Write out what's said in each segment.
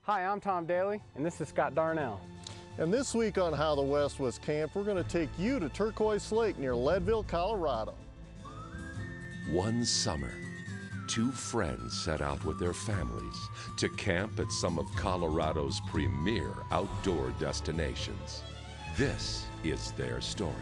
Hi, I'm Tom Dailey, and this is Scott Darnell. And this week on How the West Was Camped, we're going to take you to Turquoise Lake near Leadville, Colorado. One summer, two friends set out with their families to camp at some of Colorado's premier outdoor destinations. This is their story.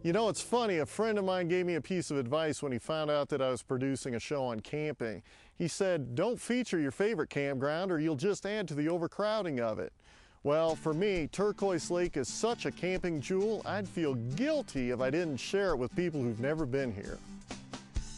You know, it's funny, a friend of mine gave me a piece of advice when he found out that I was producing a show on camping. He said, don't feature your favorite campground or you'll just add to the overcrowding of it. Well, for me, Turquoise Lake is such a camping jewel, I'd feel guilty if I didn't share it with people who've never been here.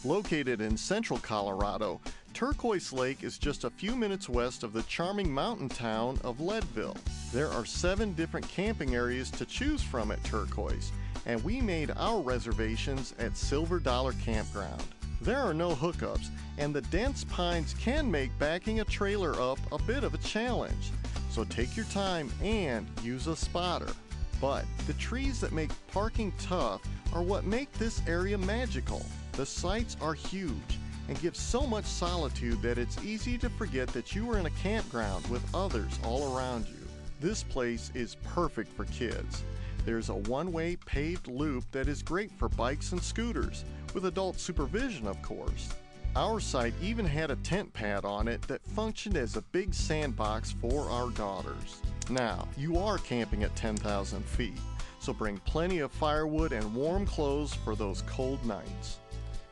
Located in central Colorado, Turquoise Lake is just a few minutes west of the charming mountain town of Leadville. There are 7 different camping areas to choose from at Turquoise, and we made our reservations at Silver Dollar Campground. There are no hookups, and the dense pines can make backing a trailer up a bit of a challenge. So take your time and use a spotter. But the trees that make parking tough are what make this area magical. The sites are huge and give so much solitude that it's easy to forget that you are in a campground with others all around you. This place is perfect for kids. There's a one-way paved loop that is great for bikes and scooters, with adult supervision, of course. Our site even had a tent pad on it that functioned as a big sandbox for our daughters. Now, you are camping at 10,000 feet, so bring plenty of firewood and warm clothes for those cold nights.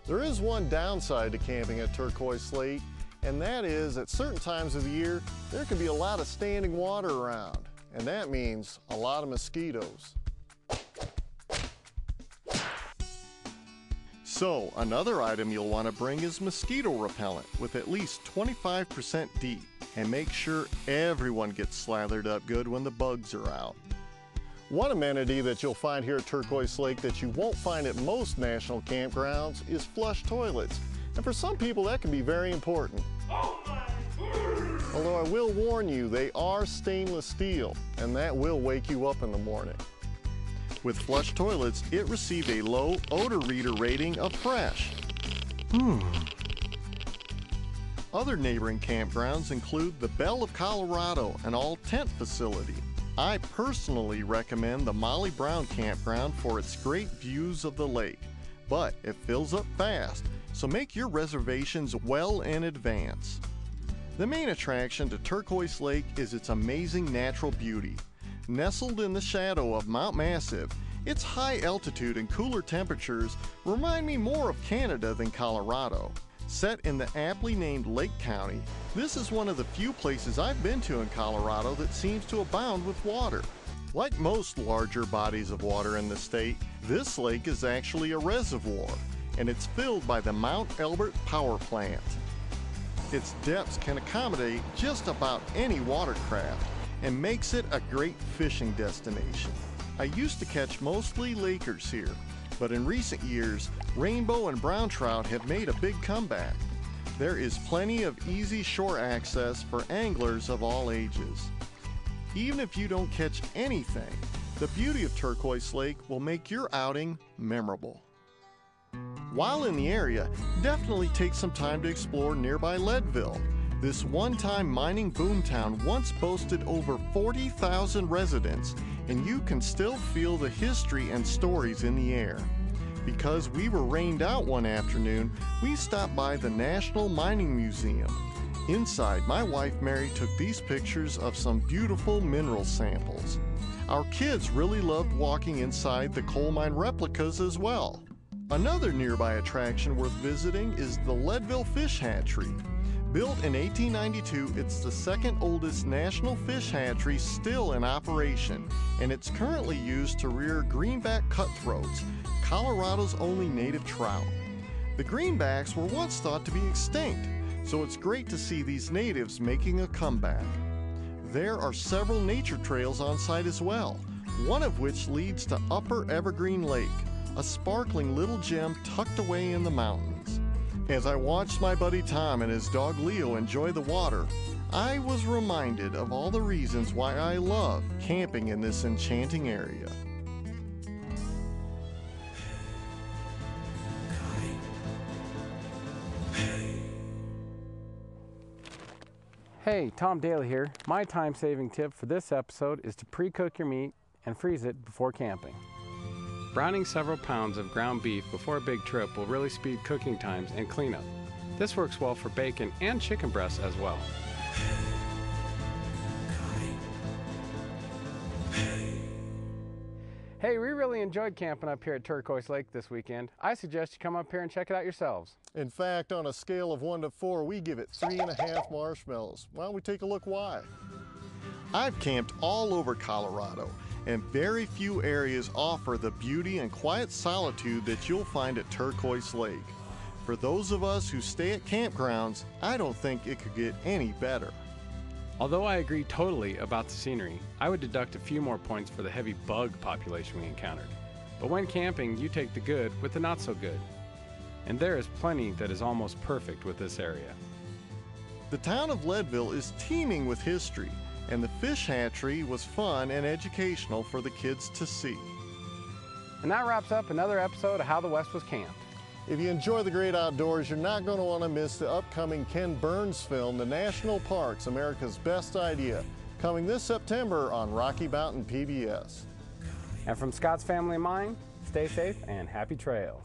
There is one downside to camping at Turquoise Lake, and that is at certain times of the year, there can be a lot of standing water around, and that means a lot of mosquitoes. So, another item you'll want to bring is mosquito repellent with at least 25% DEET, and make sure everyone gets slathered up good when the bugs are out. One amenity that you'll find here at Turquoise Lake that you won't find at most national campgrounds is flush toilets, and for some people that can be very important. Although I will warn you, they are stainless steel, and that will wake you up in the morning. With flush toilets, it received a low odor reader rating of fresh. Other neighboring campgrounds include the Belle of Colorado, an all-tent facility. I personally recommend the Molly Brown Campground for its great views of the lake, but it fills up fast, so make your reservations well in advance. The main attraction to Turquoise Lake is its amazing natural beauty. Nestled in the shadow of Mount Massive, its high altitude and cooler temperatures remind me more of Canada than Colorado. Set in the aptly named Lake County, this is one of the few places I've been to in Colorado that seems to abound with water. Like most larger bodies of water in the state, this lake is actually a reservoir, and it's filled by the Mount Elbert Power Plant. Its depths can accommodate just about any watercraft, and makes it a great fishing destination. I used to catch mostly Lakers here, but in recent years, rainbow and brown trout have made a big comeback. There is plenty of easy shore access for anglers of all ages. Even if you don't catch anything, the beauty of Turquoise Lake will make your outing memorable. While in the area, definitely take some time to explore nearby Leadville. This one-time mining boomtown once boasted over 40,000 residents, and you can still feel the history and stories in the air. Because we were rained out one afternoon, we stopped by the National Mining Museum. Inside, my wife Mary took these pictures of some beautiful mineral samples. Our kids really loved walking inside the coal mine replicas as well. Another nearby attraction worth visiting is the Leadville Fish Hatchery. Built in 1892, it's the second oldest national fish hatchery still in operation, and it's currently used to rear greenback cutthroats, Colorado's only native trout. The greenbacks were once thought to be extinct, so it's great to see these natives making a comeback. There are several nature trails on site as well, one of which leads to Upper Evergreen Lake, a sparkling little gem tucked away in the mountains. As I watched my buddy Tom and his dog Leo enjoy the water, I was reminded of all the reasons why I love camping in this enchanting area. Hey, Tom Dailey here. My time-saving tip for this episode is to pre-cook your meat and freeze it before camping. Browning several pounds of ground beef before a big trip will really speed cooking times and cleanup. This works well for bacon and chicken breasts as well. Hey, we really enjoyed camping up here at Turquoise Lake this weekend. I suggest you come up here and check it out yourselves. In fact, on a scale of 1 to 4, we give it 3.5 marshmallows. Why don't we take a look why? I've camped all over Colorado, and very few areas offer the beauty and quiet solitude that you'll find at Turquoise Lake. For those of us who stay at campgrounds, I don't think it could get any better. Although I agree totally about the scenery, I would deduct a few more points for the heavy bug population we encountered. But when camping, you take the good with the not so good. And there is plenty that is almost perfect with this area. The town of Leadville is teeming with history, and the fish hatchery was fun and educational for the kids to see. And that wraps up another episode of How the West Was Camped. If you enjoy the great outdoors, you're not going to want to miss the upcoming Ken Burns film, The National Parks, America's Best Idea, coming this September on Rocky Mountain PBS. And from Scott's family and mine, stay safe and happy trails.